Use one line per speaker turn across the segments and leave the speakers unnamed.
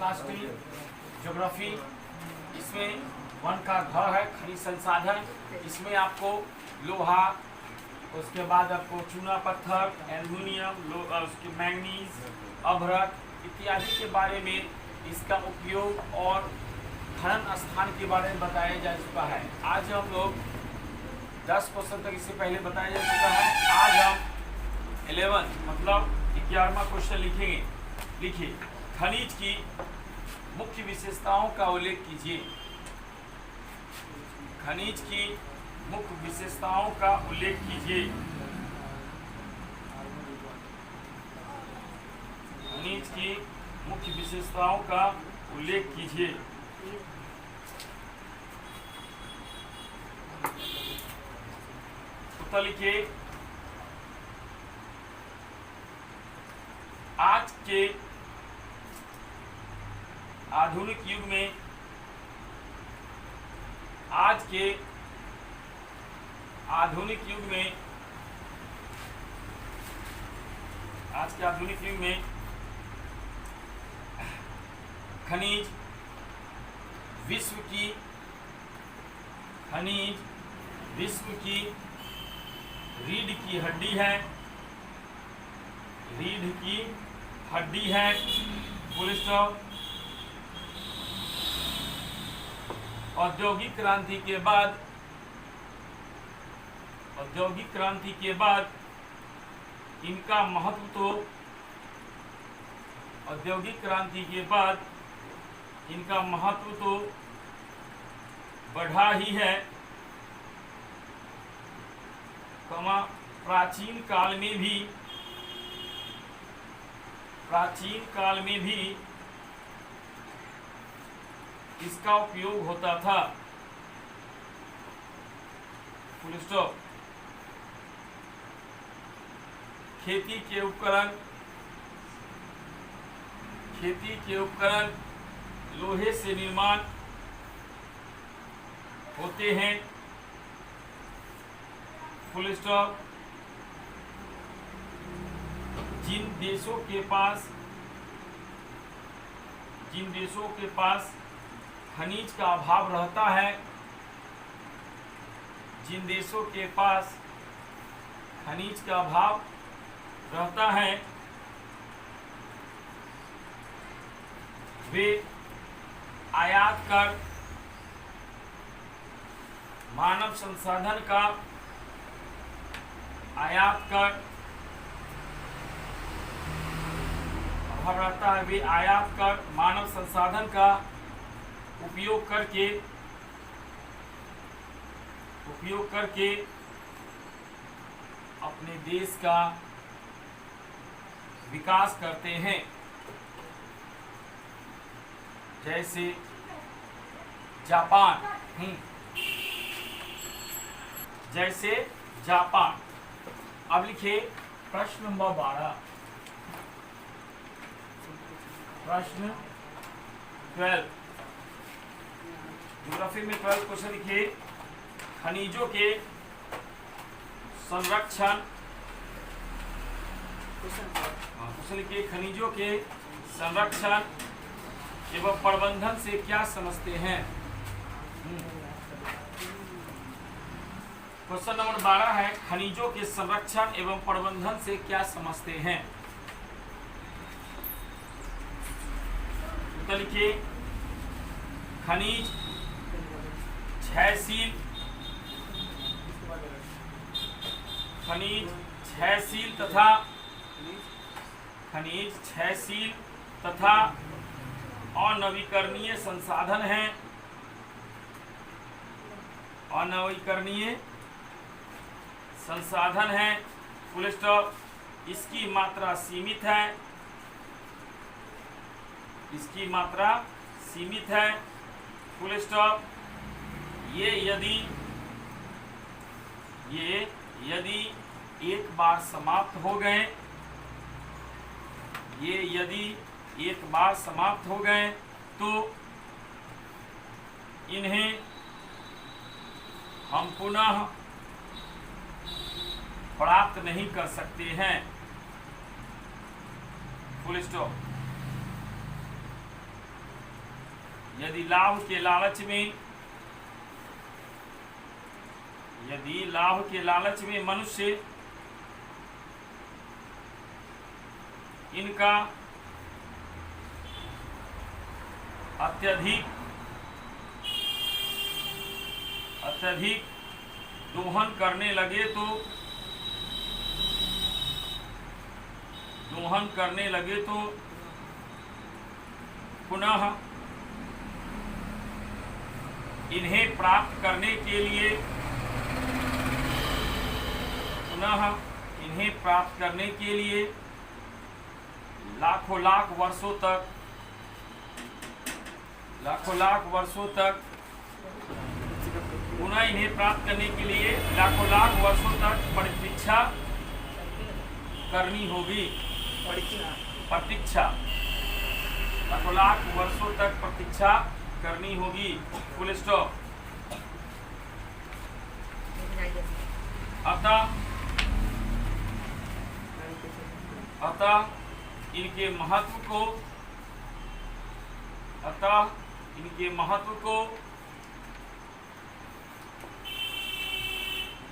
Class 3 geography. इसमें one का घर है, खनिज संसाधन। इसमें आपको लोहा, उसके बाद आपको चूना पत्थर, एल्युमिनियम, उसके मैंगनीज, अभ्रक इत्यादि के बारे में, इसका उपयोग और खनन स्थान के बारे में बताया जा चुका है। आज हम लोग 10 क्वेश्चन तक इससे पहले बताया जा चुका है। आज हम 11 मतलब 11वां क्वेश्चन लिखेंगे। लिखिए, खनिज की मुख्य विशेषताओं का उल्लेख कीजिए। खनिज की मुख्य विशेषताओं का उल्लेख कीजिए। खनिज की मुख्य विशेषताओं का उल्लेख कीजिए। उत्तर लिखिए। आज के आधुनिक युग में, आज के आधुनिक युग में, आज के आधुनिक युग में खनिज विश्व की, खनिज विश्व की रीढ़ की हड्डी है। रीढ़ की हड्डी है। Full stop. औद्योगिक क्रांति के बाद, औद्योगिक क्रांति के बाद इनका महत्व तो, औद्योगिक क्रांति के बाद इनका महत्व तो बढ़ा ही है, प्राचीन काल में भी, प्राचीन काल में भी इसका उपयोग होता था। Full stop. खेती के उपकरण, खेती के उपकरण लोहे से निर्माण होते हैं। Full stop. जिन देशों के पास, जिन देशों के पास खनिज का अभाव रहता है, जिन देशों के पास खनिज का अभाव रहता है, वे आयात कर मानव संसाधन का, आयात कर अभाव रहता है, वे आयात कर मानव संसाधन का उपयोग करके अपने देश का विकास करते हैं। जैसे जापान, जैसे जापान। अब लिखिए प्रश्न नंबर 12। प्रश्न 12 ज्योग्राफी में 12 क्वेश्चन लिखिए। खनिजों के संरक्षण, क्वेश्चन लिखिए। खनिजों के संरक्षण एवं प्रबंधन से क्या समझते हैं? क्वेश्चन नंबर 12 है, खनिजों के संरक्षण एवं प्रबंधन से क्या समझते हैं? उत्तर लिखिए। खनिज क्षयशील, खनिज क्षयशील तथा, खनिज क्षयशील तथा अनवीकरणीय संसाधन है। अनवीकरणीय संसाधन है। Full stop. इसकी मात्रा सीमित है, इसकी मात्रा सीमित है। Full stop. ये यदि एक बार समाप्त हो गए, ये यदि एक बार समाप्त हो गए तो इन्हें हम पुनः प्राप्त नहीं कर सकते हैं। Full stop. यदि लाभ के लालच में मनुष्य इनका अत्यधिक दोहन करने लगे तो पुनः इन्हें प्राप्त करने के लिए लाखों लाख वर्षों तक पुनः इन्हें प्राप्त करने के लिए लाखों लाख वर्षों तक प्रतीक्षा करनी होगी। लाखों लाख वर्षों तक प्रतीक्षा करनी होगी। Full stop. अतः इनके महत्व को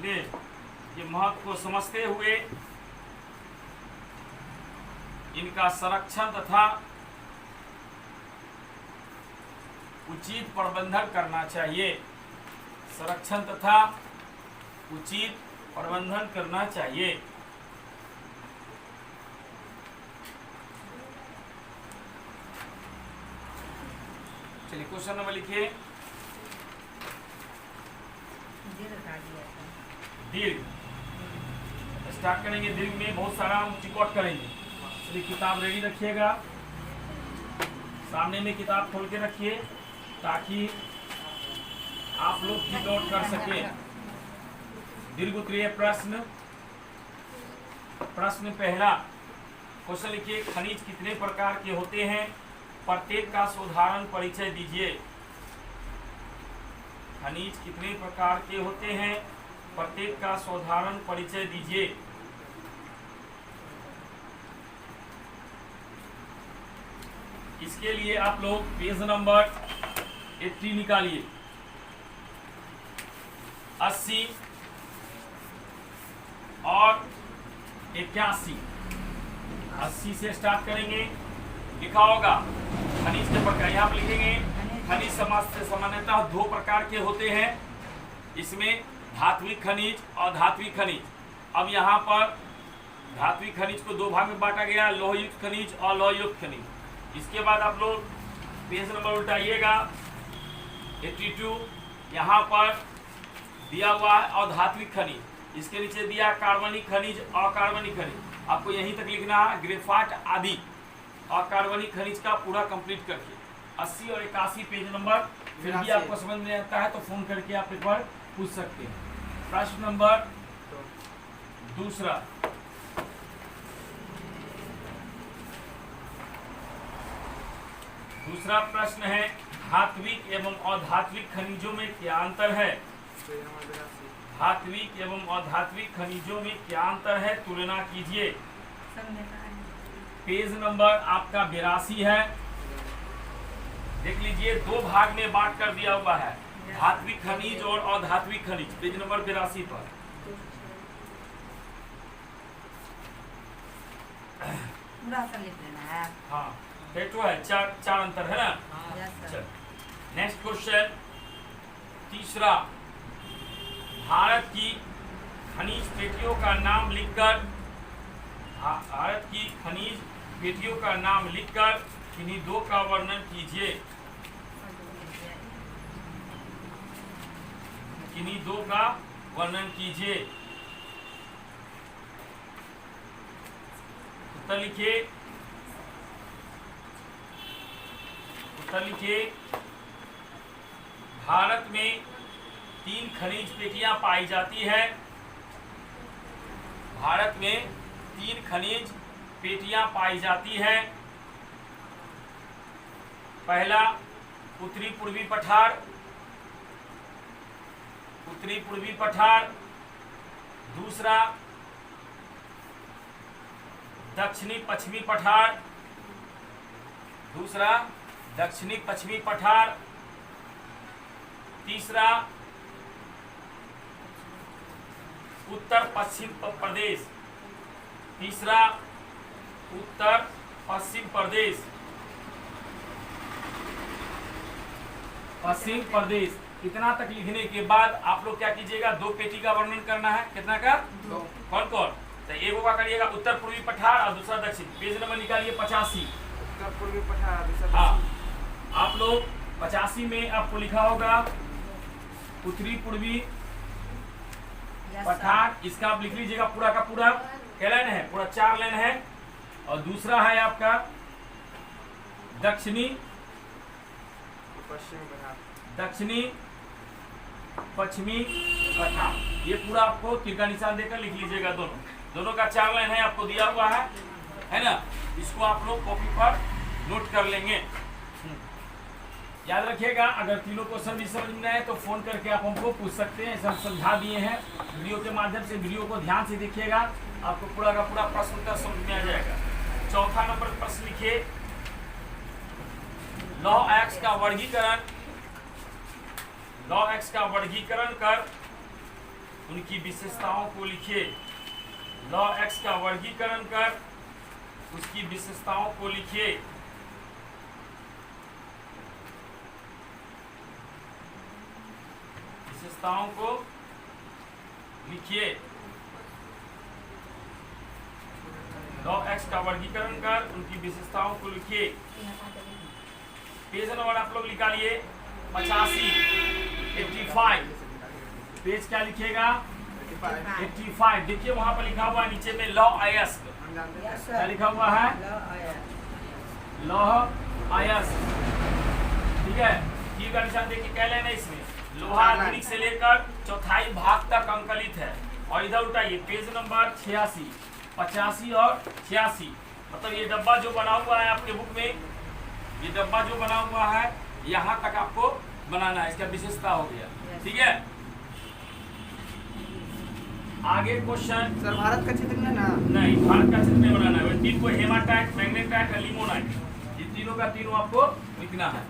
ये महत्व को समझते हुए इनका संरक्षण तथा उचित प्रबंधन करना चाहिए। चलिए क्वेश्चन नंबर लिखिए। दीर्घ स्टार्ट करेंगे। दीर्घ में बहुत सारा हम टिकॉट करेंगे। चलिए किताब रेडी रखिएगा, सामने में किताब खोल के रखिए ताकि आप लोग टिकॉट कर सके। दीर्घ उत्तरीय प्रश्न पहला क्वेश्चन लिखिए। खनिज कितने प्रकार के होते हैं? प्रत्येक का साधारण परिचय दीजिए। खनिज कितने प्रकार के होते हैं? प्रत्येक का साधारण परिचय दीजिए। इसके लिए आप लोग पेज नंबर 80 निकालिए। 80 और 81। 80 से स्टार्ट करेंगे। लिखा होगा खनिज के प्रकार, यहाँ पर लिखेंगे। खनिज समाज से सामान्यतः दो प्रकार के होते हैं। इसमें धात्विक खनिज और धात्विक खनिज। अब यहाँ पर धात्विक खनिज को दो भाग में बांटा गया, लोहयुक्त खनिज और लोहयुक्त खनिज। इसके बाद आप लोग पेज नंबर उल्टाइएगा 82। यहाँ पर दिया हुआ है अधात्विक खनिज, इसके नीचे दिया कार्बनिक खनिज, अकार्बनिक खनिज। आपको यहीं तक लिखना है, ग्रेफाइट आदि अकार्बनिक खनिज का पूरा कंप्लीट करके। 80 और 81 पेज नंबर। फिर भी आपको समझ में आता है तो फोन करके आप एक बार पूछ सकते हैं। प्रश्न नंबर दूसरा। दूसरा प्रश्न है, धात्विक एवं अधात्विक खनिजों में क्या अंतर है? धात्विक एवं अधात्विक खनिजों में क्या अंतर है? तुलना कीजिए। पेज नंबर आपका 82 है। देख लीजिए, दो भाग में बांट कर दिया हुआ है, धात्विक खनिज और अधात्विक खनिज। पेज नंबर 82 पर
लिख लेना है।
हाँ, तो है चार अंतर है ना। चल नेक्स्ट क्वेश्चन तीसरा। भारत की खनिज पेटियों का नाम लिखकर किन्हीं दो का वर्णन कीजिए। किन्हीं दो का वर्णन कीजिए। उत्तर लिखिए। भारत में 3 खनिज पेटियां पाई जाती है। भारत में 3 खनिज पेटियां पाई जाती है। पहला उत्तरी पूर्वी पठार, दूसरा दक्षिणी पश्चिमी पठार, दक्षिणी पश्चिमी पठार, तीसरा उत्तर पश्चिम प्रदेश, तीसरा उत्तर पश्चिम प्रदेश, पश्चिम प्रदेश। इतना तक लिखने के बाद आप लोग क्या कीजिएगा, दो पेटी का वर्णन करना है। कितना का?
दो।
कौन कौन? तो एक का करिएगा उत्तर पूर्वी पठार और दूसरा दक्षिण। पेज नंबर निकालिए 85।
उत्तर पूर्वी पठार, दूसरा
हाँ,
दक्षिण।
आप लोग 85 में आपको लिखा होगा उत्तरी पूर्वी पठार। इसका आप लिख लीजिएगा पूरा का पूरा। क्या लाइन है? पूरा 4 लाइन है। और दूसरा है आपका दक्षिणी
पश्चिमी पठार,
दक्षिणी पश्चिमी पठार। ये पूरा आपको तीर का निशान देकर लिख लीजिएगा। दोनों का 4 लाइन है, आपको दिया हुआ है ना। इसको आप लोग कॉपी पर नोट कर लेंगे। याद रखिएगा, अगर तीनों क्वेश्चन भी समझ में आए तो फोन करके आप हमको पूछ सकते हैं। ऐसा हम समझा दिए हैं वीडियो के माध्यम से। वीडियो को ध्यान से देखिएगा, आपको पूरा का पूरा प्रश्न उत्तर समझ में आ जाएगा। चौथा नंबर प्रश्न लिखिए, लॉ एक्स का वर्गीकरण, लॉ एक्स का वर्गीकरण कर उनकी विशेषताओं को लिखिए। लॉ एक्स का वर्गीकरण कर उसकी विशेषताओं को लिखिए। विशेषताओं को लिखिए। लॉ एक्स का वर्गीकरण कर उनकी विशेषताओं को लिखिए। पेज नंबर आप लोग निकालिए 85, 85। पेज क्या लिखिएगा? 85। देखिए वहां पर लिखा हुआ है नीचे में लॉ अयस्क। क्या लिखा हुआ है? लॉ अयस्क। ठीक है, तीर का निशान देखिए क्या लेना है इसमें। लोहा आधुनिक से लेकर चौथाई भाग तक अंकलित है। और इधर उठाइए पेज नंबर 86, 85 और 86। मतलब ये डब्बा जो बना हुआ है आपके बुक में, ये डब्बा जो बना हुआ है यहाँ तक आपको बनाना है। इसका विशेषता हो गया। ठीक है, आगे क्वेश्चन।
सर भारत का चित्र नहीं ना?
नहीं, भारत का चित्र नहीं बनाना है। तीन को हेमाटाइट, मैग्नेटाइट और लिमोनाइट, ये तीनों का तीनों आपको लिखना है।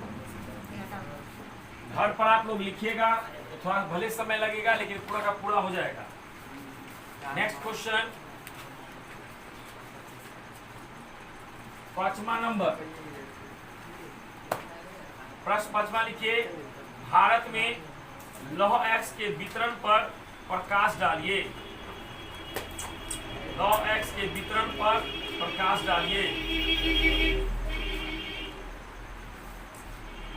घर पर आप लोग लिखिएगा, थोड़ा भले समय लगेगा लेकिन पूरा का पूरा हो जाएगा। नेक्स्ट क्वेश्चन, 5वां नंबर प्रश्न 5वां लिखिए, भारत में लौह एक्स के वितरण पर प्रकाश डालिए। लौह एक्स के वितरण पर प्रकाश डालिए।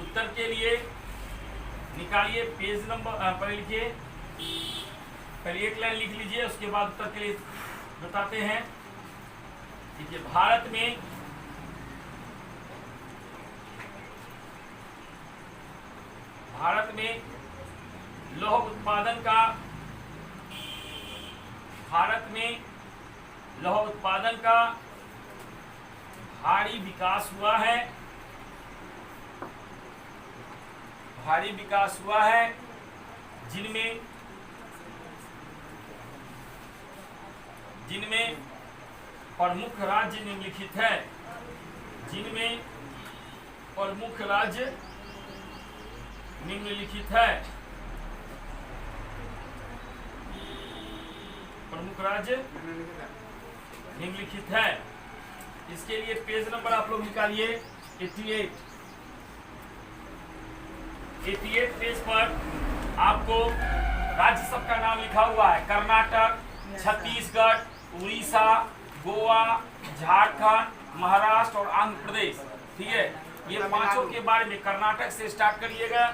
उत्तर के लिए निकालिए पेज नंबर, पहले लिखिए, पहले एक लाइन लिख लीजिए, उसके बाद उत्तर के लिए बताते हैं। देखिए, भारत में लौह उत्पादन का, भारत में लौह उत्पादन का भारी विकास हुआ है। भारी विकास हुआ है, जिनमें प्रमुख राज्य निम्नलिखित है। जिनमें प्रमुख राज्य निम्नलिखित है। प्रमुख राज्य निम्नलिखित है। इसके लिए पेज नंबर आप लोग निकालिए 88। 88 पेज पर आपको राज्य सबका नाम लिखा हुआ है। कर्नाटक, छत्तीसगढ़, उड़ीसा, गोवा, झारखंड, महाराष्ट्र और आंध्र प्रदेश। ठीक है, ये पांचों के बारे में कर्नाटक से स्टार्ट करिएगा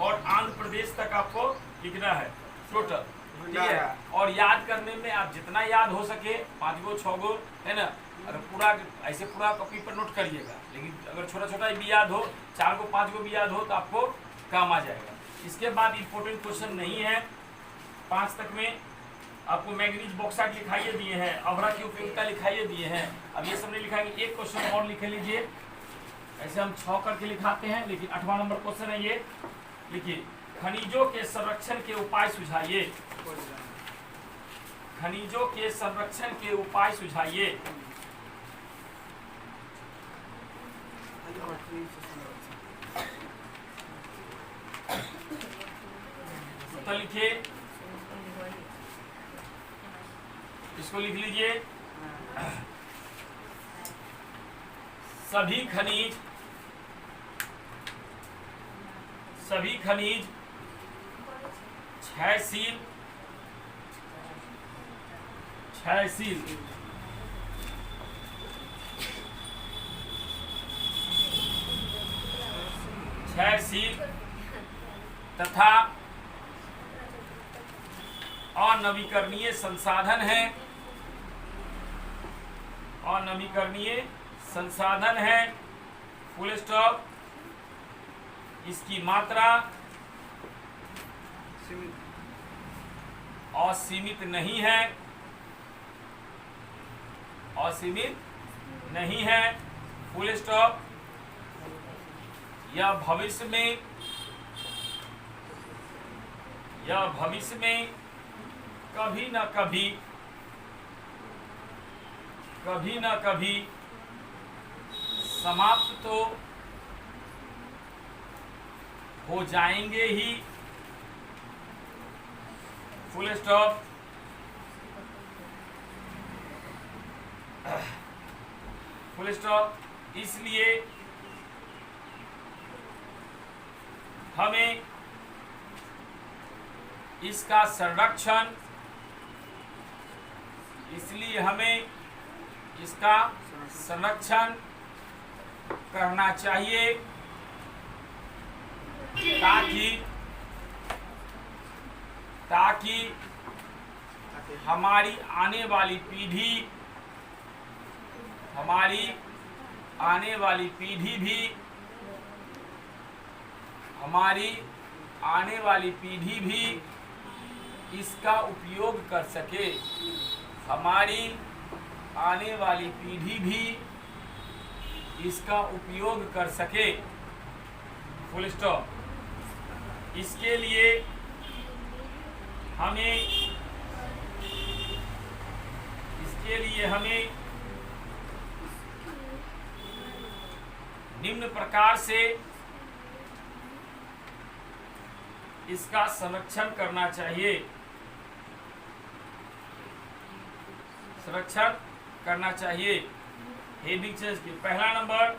और आंध्र प्रदेश तक आपको लिखना है टोटल। ठीक है, और याद करने में आप जितना याद हो सके, 5 गो 6 गो, है ना। अगर पूरा ऐसे पूरा कॉपी पर नोट करिएगा, लेकिन अगर छोटा छोटा भी याद हो, 4 गो 5 गो भी याद हो तो आपको काम आ जाएगा। इसके बाद इंपॉर्टेंट क्वेश्चन नहीं है 5 तक में। आपको मैग्नीज बॉक्साइट लिखाइए दिए हैं, अभ्रा की उपयोगिता लिखाइए दिए हैं। अब ये सब नहीं लिखाएंगे, एक क्वेश्चन और लिख लीजिए। ऐसे हम 6 करके लिखाते हैं, लेकिन 8वां नंबर क्वेश्चन है ये। लिखिए, खनिजों के संरक्षण के उपाय सुझाइए। खनिजों के संरक्षण के उपाय सुझाइए। सूत्र लिखिए, इसको लिख लीजिए। सभी खनिज क्षयशील तथा अनवीकरणीय संसाधन है। Full stop. इसकी मात्रा असीमित नहीं है। Full stop. यह भविष्य में कभी न कभी समाप्त तो हो जाएंगे ही। Full stop. इसलिए हमें इसका संरक्षण करना चाहिए ताकि हमारी आने वाली पीढ़ी भी इसका उपयोग कर सके। Full stop. इसके लिए हमें निम्न प्रकार से इसका संरक्षण करना चाहिए। हेडिंग चेंज की। पहला नंबर,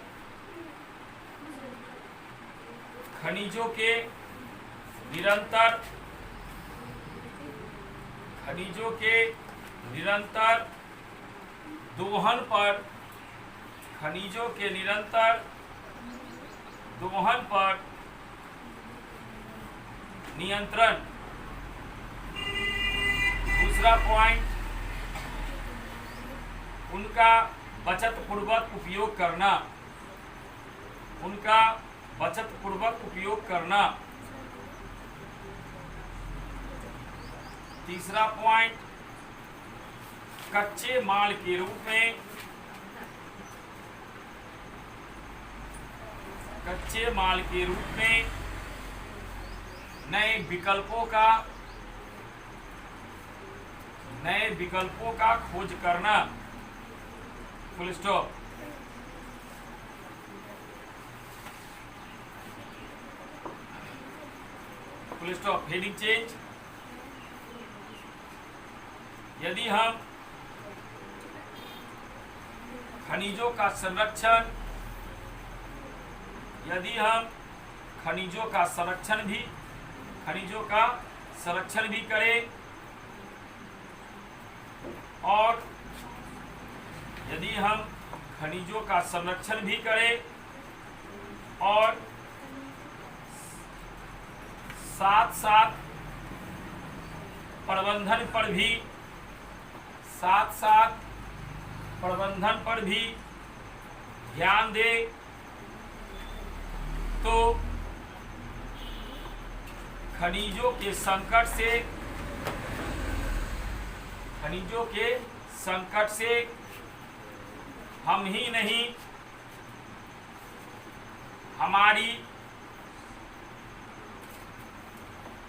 खनिजों के निरंतर दोहन पर नियंत्रण। दूसरा पॉइंट, उनका बचतपूर्वक उपयोग करना। तीसरा पॉइंट, कच्चे माल के रूप में नए विकल्पों का खोज करना। Full stop. Heading change. यदि हम खनिजों का संरक्षण भी करें और यदि हम खनिजों का संरक्षण भी करें और साथ प्रबंधन पर भी ध्यान दे तो खनिजों के संकट से हम ही नहीं, हमारी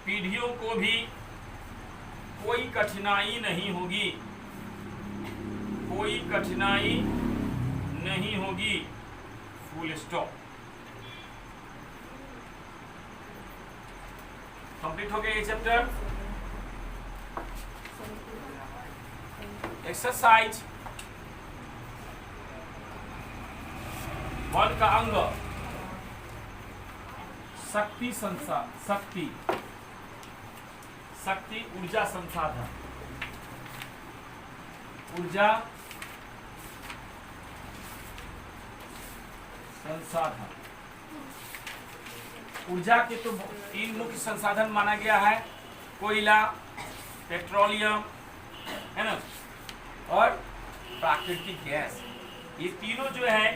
पीढ़ियों को भी कोई कठिनाई नहीं होगी। Full stop. कंप्लीट हो गया ये चैप्टर। एक्सरसाइज 1 का अंग शक्ति शक्ति ऊर्जा संसाधन, ऊर्जा संसाधन। ऊर्जा के तो 3 मुख्य संसाधन माना गया है, कोयला, पेट्रोलियम, है ना, और प्राकृतिक गैस। ये तीनों जो है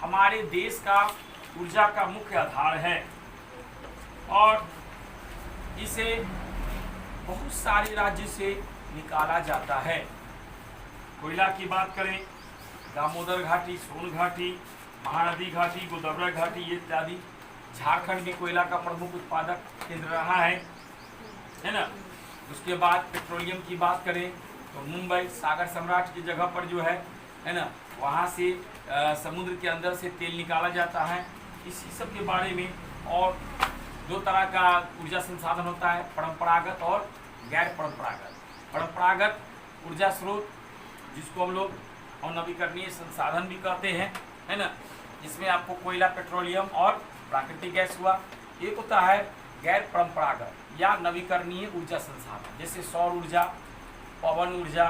हमारे देश का ऊर्जा का मुख्य आधार है और इसे बहुत सारे राज्य से निकाला जाता है। कोयला की बात करें, दामोदर घाटी, सोन घाटी, महानदी घाटी, गोदावरी घाटी इत्यादि। झारखंड भी कोयला का प्रमुख उत्पादक केंद्र रहा है ना। उसके बाद पेट्रोलियम की बात करें तो मुंबई सागर सम्राट की जगह पर जो है ना, वहाँ से समुद्र के अंदर से तेल निकाला जाता है। इसी सब के बारे में। और 2 तरह का ऊर्जा संसाधन होता है, परंपरागत और गैर परंपरागत। परंपरागत ऊर्जा स्रोत जिसको हम लोग नवीकरणीय संसाधन भी कहते हैं, है ना, इसमें आपको कोयला, पेट्रोलियम और प्राकृतिक गैस हुआ। एक होता है गैर परंपरागत या नवीकरणीय ऊर्जा संसाधन, जैसे सौर ऊर्जा, पवन ऊर्जा,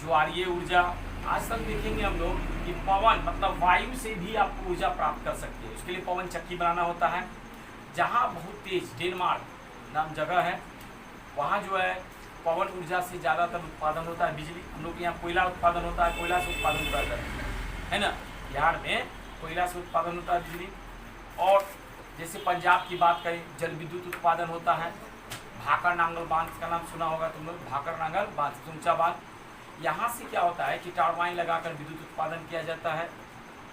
ज्वारीय ऊर्जा। आज तक देखेंगे हम लोग कि पवन मतलब वायु से भी आप ऊर्जा प्राप्त कर सकते हैं। उसके लिए पवन चक्की बनाना होता है। जहाँ बहुत तेज, डेनमार्क नाम जगह है, वहाँ जो है पवन ऊर्जा से ज़्यादातर उत्पादन होता है बिजली। हम लोग के यहाँ कोयला उत्पादन होता है, कोयला से उत्पादन होता है ना। बिहार में कोयला से उत्पादन होता है बिजली। और जैसे पंजाब की बात करें, जल विद्युत उत्पादन होता है। भाकर नांगल बांध का नाम सुना होगा तुम लोग, भाकर नांगल बांध, ऊंचा बांध। यहाँ से क्या होता है कि टरबाइन लगाकर विद्युत उत्पादन किया जाता है,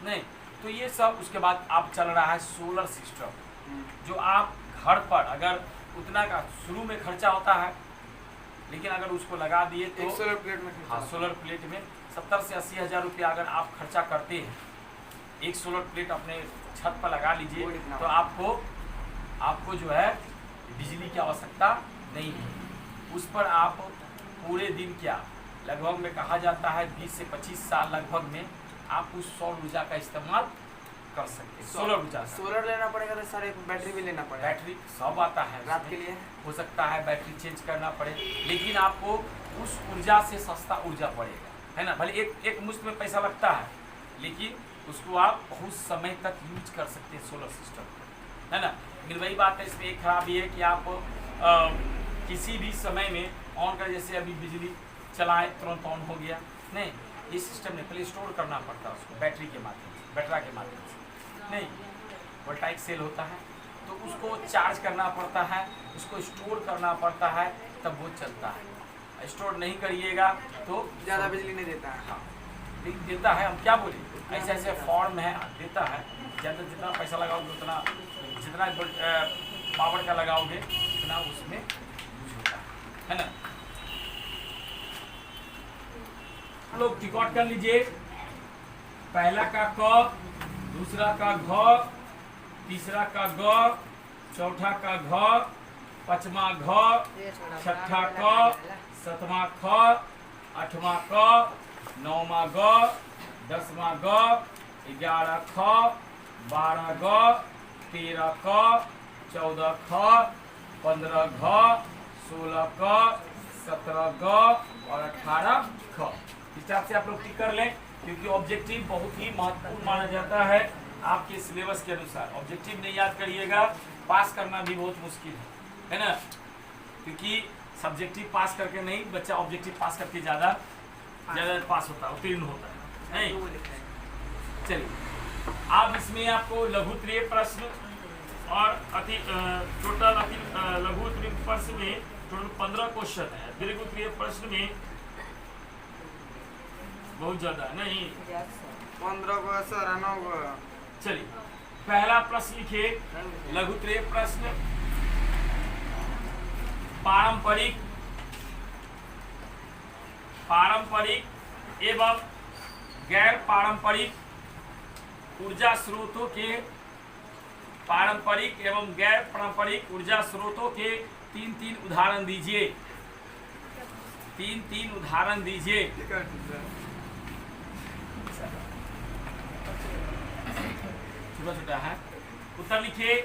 नहीं तो ये सब। उसके बाद अब चल रहा है सोलर सिस्टम, जो आप घर पर अगर उतना का शुरू में खर्चा होता है, लेकिन अगर उसको लगा दिए तो
सोलर प्लेट में,
हाँ, सोलर प्लेट में 70 से 80 हज़ार रुपया अगर आप खर्चा करते हैं, एक सोलर प्लेट अपने छत पर लगा लीजिए तो आपको जो है बिजली की आवश्यकता नहीं है। उस पर आप पूरे दिन क्या लगभग में कहा जाता है 20 से 25 साल लगभग में आप उस सौर ऊर्जा का इस्तेमाल कर सकते हैं। सोलर ऊर्जा,
सोलर लेना पड़ेगा तो सर एक बैटरी भी लेना पड़ेगा।
बैटरी सब आता है
रात के लिए,
हो सकता है बैटरी चेंज करना पड़े, लेकिन आपको उस ऊर्जा से सस्ता ऊर्जा पड़ेगा, है ना। भले एक मुश्त में पैसा लगता है, लेकिन उसको आप बहुत समय तक यूज कर सकते हैं सोलर सिस्टम, है ना। लेकिन वही बात है, इसमें एक खराबी है कि आप किसी भी समय में ऑन कर, जैसे अभी बिजली चलाएं तुरंत ऑन हो गया, नहीं, ये सिस्टम नहीं, पहले स्टोर करना पड़ता है उसको बैटरी के माध्यम से, बैटरा के माध्यम से, नहीं, वोल्टाइक सेल होता है तो उसको चार्ज करना पड़ता है, उसको स्टोर करना पड़ता है, तब वो चलता है। स्टोर नहीं करिएगा तो
ज़्यादा बिजली नहीं देता है।
हाँ, लेकिन देता है, हम क्या बोले, ऐसे ऐसे फॉर्म है देता है। ज़्यादा जितना पैसा लगाओगे उतना, जितना पावर का लगाओगे उतना उसमें यूज होता है ना। हम लोग रिकॉर्ड कर लीजिए, पहला का क, दूसरा का घ, तीसरा का ग, चौथा का घ, पांचवा घ, छठा क, सातवां ख, आठवां क, नौवां ग, 10वां ग, 11 ख, 12 ग, 13 क, 14 ख, 15 घ, 16 क, 17 ग और 18 ख। इस हिसाब से आप लोग टिक कर लें, क्योंकि ऑब्जेक्टिव बहुत ही महत्वपूर्ण माना जाता है आपके सिलेबस के अनुसार। ऑब्जेक्टिव नहीं याद करिएगा, पास करना भी बहुत मुश्किल है ना, क्योंकि सब्जेक्टिव पास करके नहीं, बच्चा ऑब्जेक्टिव पास करके ज़्यादा पास होता है, उत्तीर्ण होता है, नहीं। चलिए, अब इसमें आपको लघुत्तरीय प्रश्न और टोटल लघुत्तरीय प्रश्न में टोटल 15 क्वेश्चन है। दीर्घोत्तरीय प्रश्न में बहुत ज्यादा नहीं,
15 को सर 9 को।
चलिए, पहला प्रश्न लिखिए, लघुत्तरीय प्रश्न, पारंपरिक एवं गैर पारंपरिक ऊर्जा स्रोतों के पारंपरिक एवं गैर पारंपरिक ऊर्जा स्रोतों के तीन उदाहरण दीजिए। तीन उदाहरण दीजिए। छोटा छोटा है। उत्तर लिखिए।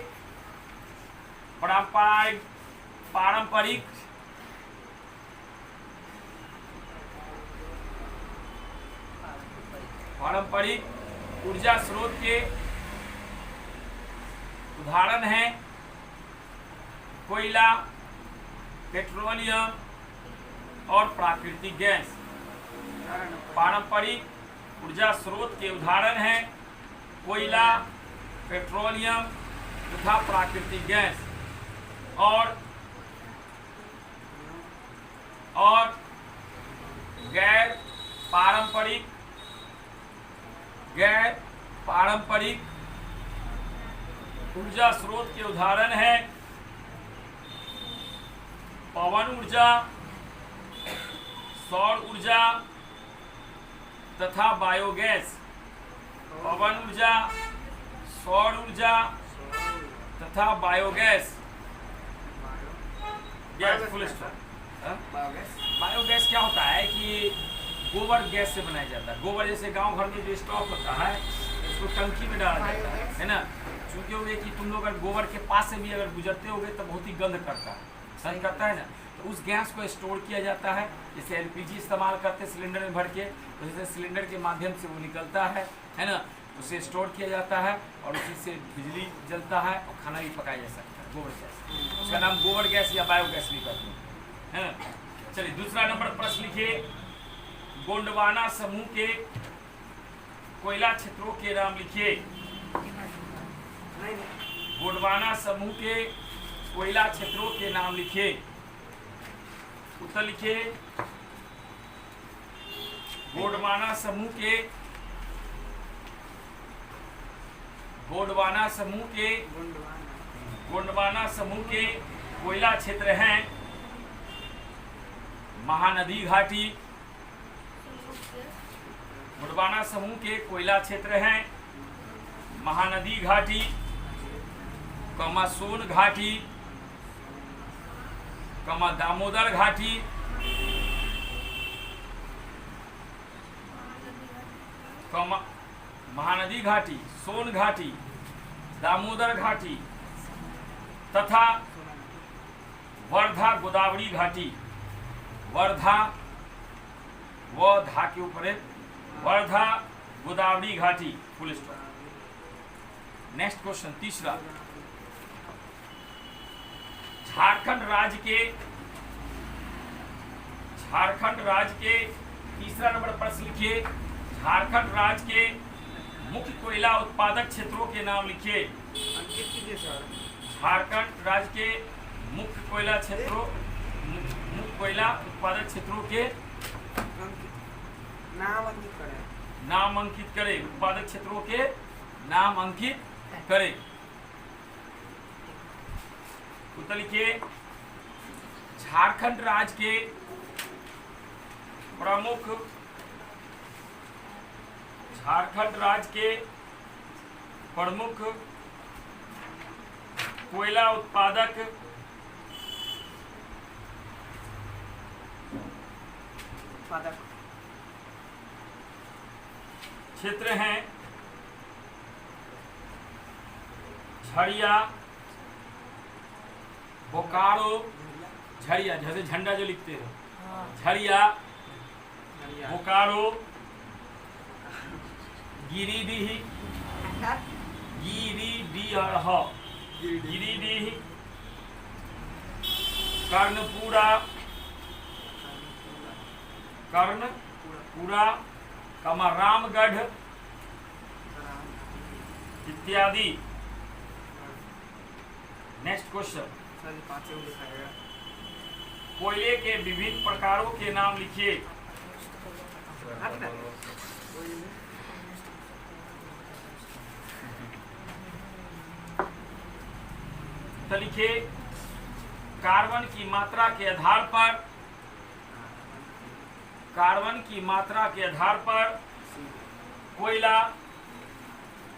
पारंपरिक ऊर्जा स्रोत के उदाहरण हैं कोयला, पेट्रोलियम और प्राकृतिक गैस। पारंपरिक ऊर्जा स्रोत के उदाहरण हैं कोयला, पेट्रोलियम तथा प्राकृतिक गैस। और गैर पारंपरिक ऊर्जा स्रोत के उदाहरण हैं पवन ऊर्जा, सौर ऊर्जा तथा बायोगैस। पवन ऊर्जा, सौर ऊर्जा तथा बायोगैस। Full stop. बायोगैस क्या होता है कि गोबर गैस से बनाया जाता है। गोबर जैसे गांव घर में जो स्टॉक होता है उसको टंकी में डाला जाता है ना। चूंकि हो गए कि तुम लोग अगर गोबर के पास से भी अगर गुजरते होगे तो बहुत ही गंध करता है, सही करता है ना। तो उस गैस को स्टोर किया जाता है। जैसे एलपीजी इस्तेमाल करते हैं सिलेंडर में भर के, तो जैसे सिलेंडर के माध्यम से वो निकलता है ना, उसे स्टोर किया जाता है और उसी से बिजली जलता है और खाना भी पकाया जा सकता है गोबर गैस। उसका नाम गोबर गैस या बायोगैस भी कहते हैं ना। चलिए दूसरा नंबर प्रश्न लिखिए। गोंडवाना समूह के कोयला क्षेत्रों के नाम लिखिए। गोंडवाना समूह के कोयला क्षेत्रों के नाम लिखिए। उत्तर लिखिए। गोंडवाना समूह के कोयला क्षेत्र हैं महानदी घाटी। गोंडवाना समूह के कोयला क्षेत्र हैं महानदी घाटी, सोन घाटी, दामोदर घाटी, महानदी घाटी, सोन घाटी, दामोदर घाटी तथा वर्धा गोदावरी घाटी। वर्धा व धा के ऊपर है, वर्धा गोदावरी घाटी। Full stop. नेक्स्ट क्वेश्चन तीसरा। झारखंड राज्य के तीसरा नंबर प्रश्न लिखिए। झारखंड राज्य के मुख्य कोयला उत्पादक क्षेत्रों के नाम लिखिए। झारखंड राज्य के मुख्य कोयला उत्पादक क्षेत्रों के नाम अंकित करें। उत्पादक क्षेत्रों के नाम अंकित करें। उत्तर लिखिए। झारखंड राज्य के प्रमुख कोयला उत्पादक क्षेत्र हैं झरिया, बोकारो, झरिया जैसे झंडा जो लिखते हो, झरिया, बोकारो, गिरिडीह, गिरिडीह, कर्णपुरा, रामगढ़ इत्यादि। Next question. कोयले के विभिन्न प्रकारों के नाम लिखिए। तो लिखिए। कार्बन की मात्रा के आधार पर कोयला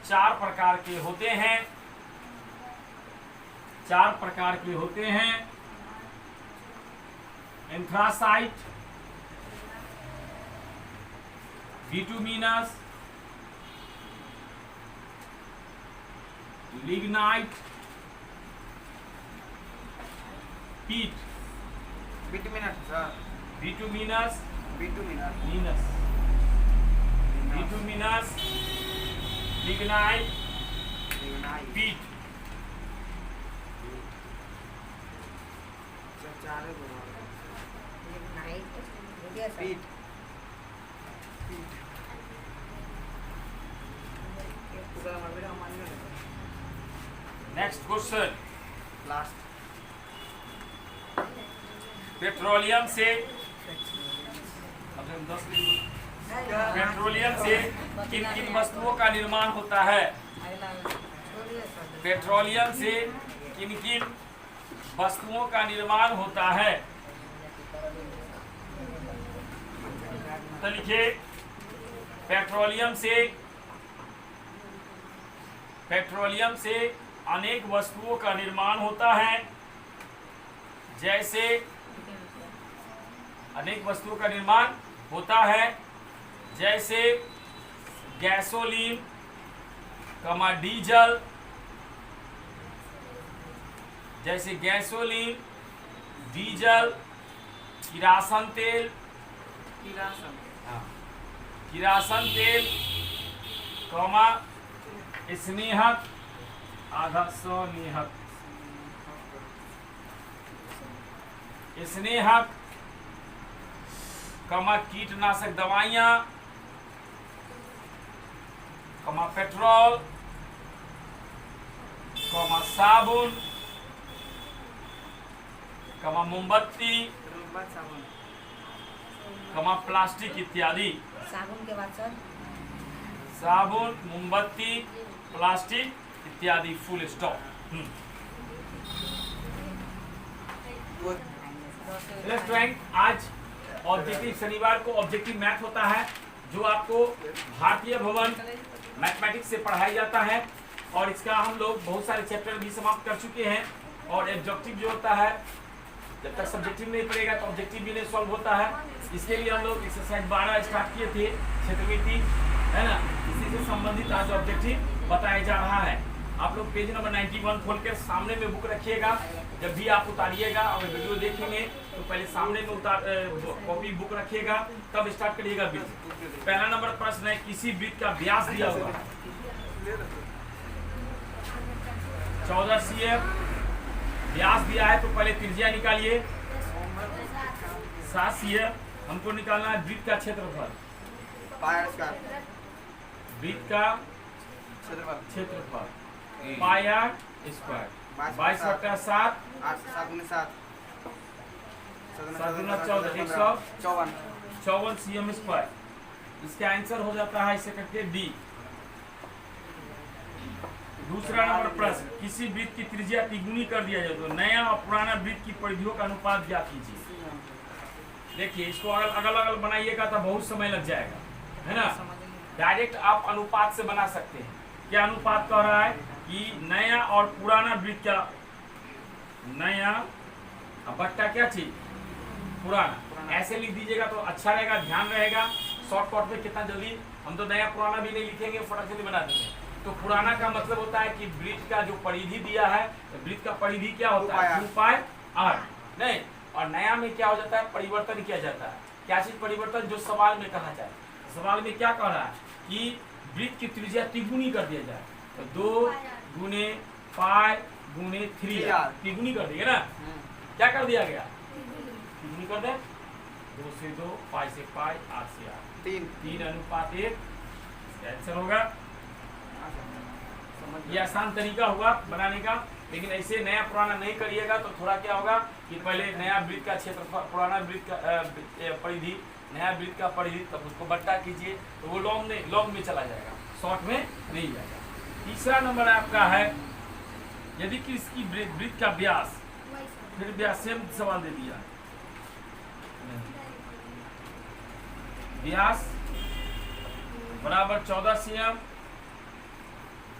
4 प्रकार के होते हैं। 4 प्रकार के होते हैं। एंथ्रासाइट, बिटुमिनस, लिग्नाइट, पीट।
Bituminous sir,
bituminous,
bituminous,
मीनस, bituminous, lignite, पीट।
चारे बोलो।
नाइट हो गया सर।
पीट,
नेक्स्ट क्वेश्चन,
लास्ट।
पेट्रोलियम से पेट्रोलियम से किन किन वस्तुओं का निर्माण होता है?
अगला छोड़िए सर।
पेट्रोलियम से किन किन वस्तुओं का निर्माण होता है? तो लिखिए, पेट्रोलियम से अनेक वस्तुओं का निर्माण होता है। जैसे अनेक वस्तुओं का निर्माण होता है, जैसे गैसोलीन, डीजल, जैसे गैसोलीन, डीजल, किरासन तेल, किरासन तेल, स्नेहक, आधा स्वनेहक, स्नेहक, कीटनाशक दवाइयाँ, पेट्रोल, साबुन, मोमबत्ती, प्लास्टिक इत्यादि।
साबुन के बाद सर
साबुन, मोमबत्ती, प्लास्टिक इत्यादि, फुल स्टॉप। स्टूडेंट, आज ऑब्जेक्टिव शनिवार को ऑब्जेक्टिव मैथ होता है, जो आपको भारतीय भवन मैथमेटिक्स से पढ़ाया जाता है। और इसका हम लोग बहुत सारे चैप्टर भी समाप्त कर चुके हैं। और ऑब्जेक्टिव जो होता है, जब तक सब्जेक्टिव नहीं पड़ेगा तो ऑब्जेक्टिव भी नहीं सॉल्व होता है। इसके लिए हम लोग एक्सरसाइज 12 स्टार्ट किए थे, क्षेत्रमिति, है ना। इसी से संबंधित आज ऑब्जेक्टिव बताया जा रहा है। आप लोग पेज नंबर 91 खोल कर सामने में बुक रखिएगा। जब भी आप उतारिएगा और वीडियो देखेंगे तो पहले सामने में कॉपी बुक रखिएगा, तब स्टार्ट करिएगा वृत्त। पहला नंबर प्रश्न है, किसी वृत्त का व्यास दिया हुआ 14 cm व्यास दिया है, तो पहले त्रिज्या निकालिए। 7 cm हमको निकालना है वृत्त का क्षेत्रफल। वृत्त का क्षेत्रफल पाई आर स्क्वायर 22/7 154 cm स्क्वायर। इसका आंसर हो जाता है इसे करके डी। दूसरा नंबर प्रश्न, किसी वृत्त की त्रिज्या तिगुनी कर दिया जाए तो नया और पुराना वृत्त की परिधियों का अनुपात ज्ञात कीजिए। देखिए, इसको अगल अगल बनाइएगा तो बहुत समय लग जाएगा, है ना। डायरेक्ट आप अनुपात से बना सकते हैं। क्या अनुपात कह रहा है कि नया और पुराना वृत्त का, नया बट्टा क्या चीज, पुराना। ऐसे लिख दीजिएगा तो अच्छा रहेगा, ध्यान रहेगा। शॉर्टकट में कितना जल्दी, हम तो नया पुराना भी नहीं लिखेंगे, फटाक से बना देंगे। तो पुराना का मतलब होता है कि वृत्त का जो परिधि दिया है, वृत्त का परिधि क्या होता है, 2πr नहीं। और नया में क्या हो जाता है, परिवर्तन किया जाता है। क्या चीज परिवर्तन, जो सवाल में कहा जाए। सवाल में क्या कह रहा है कि वृत्त की त्रिज्या तिगुनी कर दिया जाए, तो 2 गुने पाई गुने 3r, तिगुनी कर दिया ना। क्या कर दिया गया, तिगुनी कर दे। 2 से 2, पाई से पाई, r से r, 3:1 आंसर होगा। ये आसान तरीका हुआ बनाने का, लेकिन ऐसे नया पुराना नहीं करिएगा तो थोड़ा क्या होगा कि पहले नया वृत्त का क्षेत्रफल, पुराना वृत्त का परिधि, नया वृत्त का परिधि, तब उसको बट्टा कीजिए तो वो लॉन्ग में चला जाएगा, शॉर्ट में नहीं जाएगा। तीसरा नंबर आपका है, यदि कि इसकी वृत्त का व्यास, फिर व्यास सेम सवाल दे दिया, व्यास बराबर 14 cm,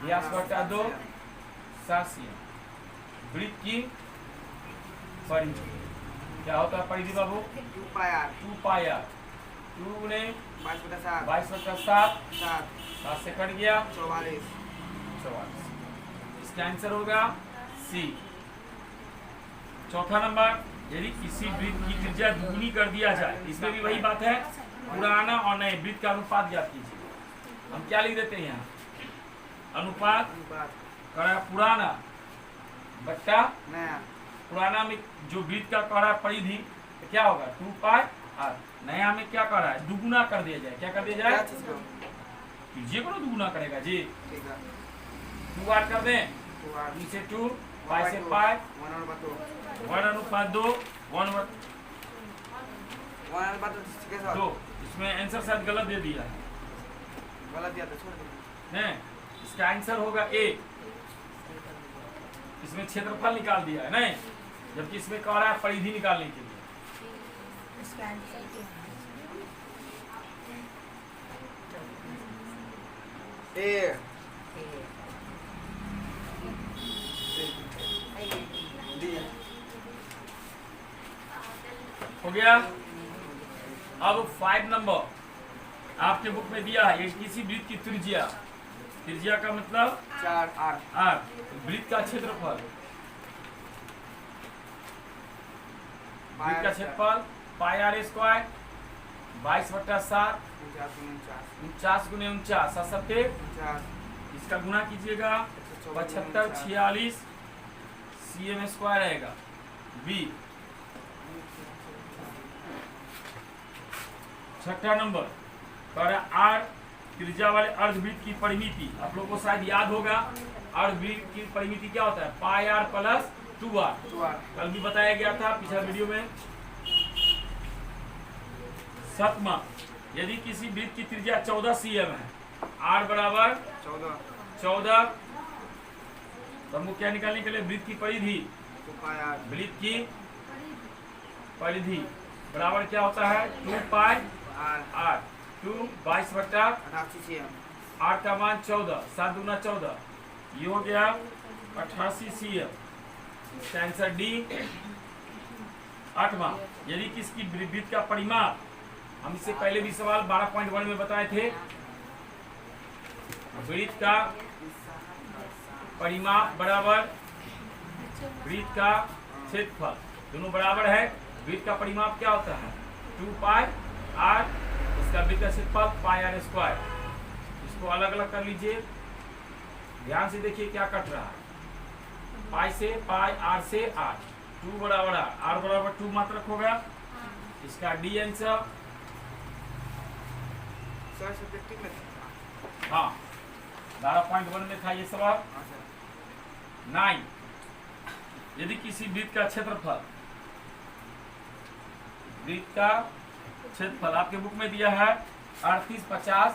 व्यास बटा 2 7 cm। वृत्त की परिधि क्या होता है परिधि बाबू?
2 पाई आर
2 पाई आर। 2 गुने
22/7
22/7
7
7 से कट गया
44
44। इसका आंसर होगा सी। चौथा नंबर, यदि किसी वृत्त की त्रिज्या दुगुनी कर दिया जाए, इसमें भी वही बात है, पुराना और नए वृत्त का अनुपात ज्ञात कीजिए। हम क्या लिख देते हैं यहाँ? अनुपात करा पुराना बट्टा
नया
पुराना में जो वृत्त का करा परिधि तो क्या होगा 2 पाई आर। नया में क्या कर रहा है? दुगुना कर दिया जाए। क्या कर दिया
क्या
जाए?
चीज को
कीजिए को दुगुना करेगा जी।
ठीक है
2 आर कर दें,
2 आर
2 से 2 पाई से पाई
1/2
1/2 1/2।
1/2 के साथ
इसमें आंसर शायद गलत दे दिया है।
गलत दिया था छोड़ दो
नहीं, इसका आंसर होगा ए। इसमें क्षेत्रफल निकाल दिया है नहीं, जबकि इसमें कह रहा है परिधि निकालने के लिए।
इसका आंसर क्या
ए डी
हो गया। अब 5 नंबर आपके बुक में दिया है, किसी वृत्त की त्रिज्या, त्रिज्या का मतलब
4 आर
आर, वृत्त का क्षेत्रफल, वृत्त का क्षेत्रफल पाई आर स्क्वायर 22/7 49 गुने 49 7 इसका गुना कीजिएगा 75 46 cm स्क्वायर आएगा। बी। छठा नंबर पर आर त्रिज्या वाले अर्धवृत्त की परिमिति, आप लोग को शायद याद होगा अर्धवृत्त की परिमिति क्या होता है? पाई आर प्लस 2r। कल भी बताया गया था पिछले वीडियो में। सातवां, यदि किसी वृत्त की त्रिज्या 14 cm है, r बराबर 14, तो हमको क्या निकालने के लिए? वृत्त की परिधि। वृत्त की परिधि बराबर क्या होता है? 2 पाई आर 2 22/8 आर का मान 14 7 दूना 14, ये हो गया 88 cm। इसका आंसर डी। 8वां, यदि किसकी वृत्त का परिमाप, हम इससे पहले भी सवाल 12.1 में बताए थे, वृत्त का परिमाप बराबर वृत्त का क्षेत्रफल, दोनों बराबर है। वृत्त का परिमाप क्या होता है? 2 पाई आर, इसका वृत्त का क्षेत्रफल पाई आर स्क्वायर। इसको अलग अलग कर लीजिए, ध्यान से देखिए क्या कट रहा है। पाई से पाई, आर से आर, 2 बराबर आर बराबर 2 मात्रक होगा। इसका डी आंसर। हाँ 12.1 में था ये सवाल। 9, यदि किसी वृत्त का क्षेत्रफल, वृत्त का क्षेत्रफल आपके बुक में दिया है 3850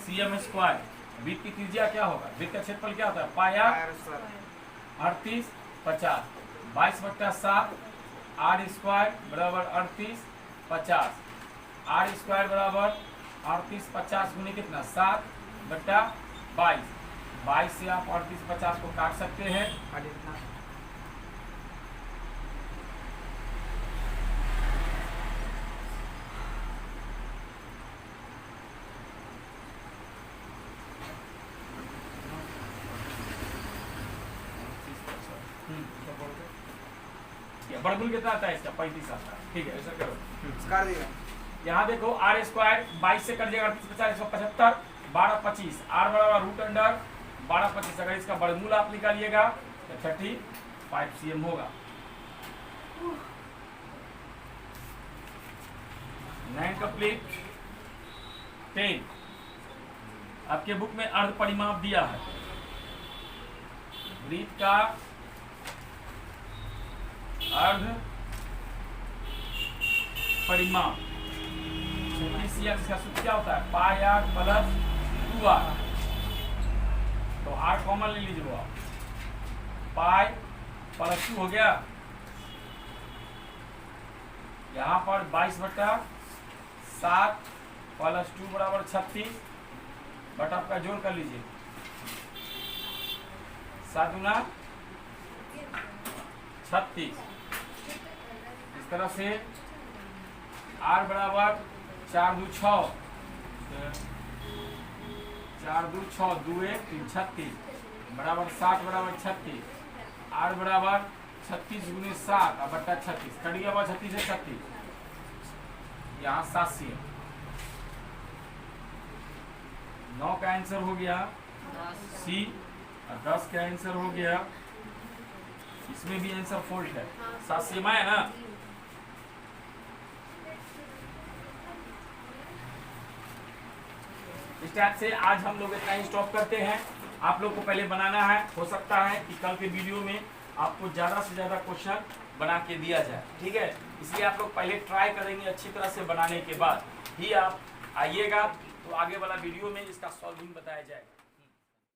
cm स्क्वायर, वृत्त की त्रिज्या क्या होगा? वृत्त का क्षेत्रफल क्या होता है? पाई आर 3850 22/7 आर स्क्वायर बराबर 3850, आर स्क्वायर बराबर 3850 गुने कितना? 7/22। 22 से आप 3850 को काट सकते हैं। बड़गुल कितना आता है इसका? 35 आता है। ठीक है, ऐसा करो।
कर दिया
यहाँ देखो आर स्क्वायर 22 से कट जाएगा 38 175 12 25, आर बराबर रूट अंडर 12 25। अगर इसका वर्गमूल आप निकालिएगा तो 35 cm होगा। 9 कंप्लीट। 10, आपके बुक में अर्ध परिमाप दिया है, वृत्त का अर्ध परिमाप इसका सूत्र क्या होता है? पाई आर प्लस 2r। तो r कॉमन ले लीजिए आप, पाई प्लस 2 हो गया। यहाँ पर 22/7 प्लस 2 बराबर 36, बट आपका जोड़ कर लीजिए 7 गुना 36। इस तरह से r बराबर 4 2 6, 4 2 6, 2 1 3 36 बराबर 60 बराबर 36। r बराबर 36 गुने 7 और बट्टा 36, कट गया 36 से 36, यहाँ 7 सी 9 का आंसर हो गया सी और 10 का आंसर हो गया, इसमें भी आंसर फोल्ट है, 7 सी है ना। इस टाइप से आज हम लोग इतना ही स्टॉप करते हैं। आप लोग को पहले बनाना है, हो सकता है कि कल के वीडियो में आपको ज़्यादा से ज़्यादा क्वेश्चन बना के दिया जाए, ठीक है। इसलिए आप लोग पहले ट्राई करेंगे अच्छी तरह से बनाने के बाद ही आप आइएगा, तो आगे वाला वीडियो में इसका सॉल्विंग बताया जाएगा।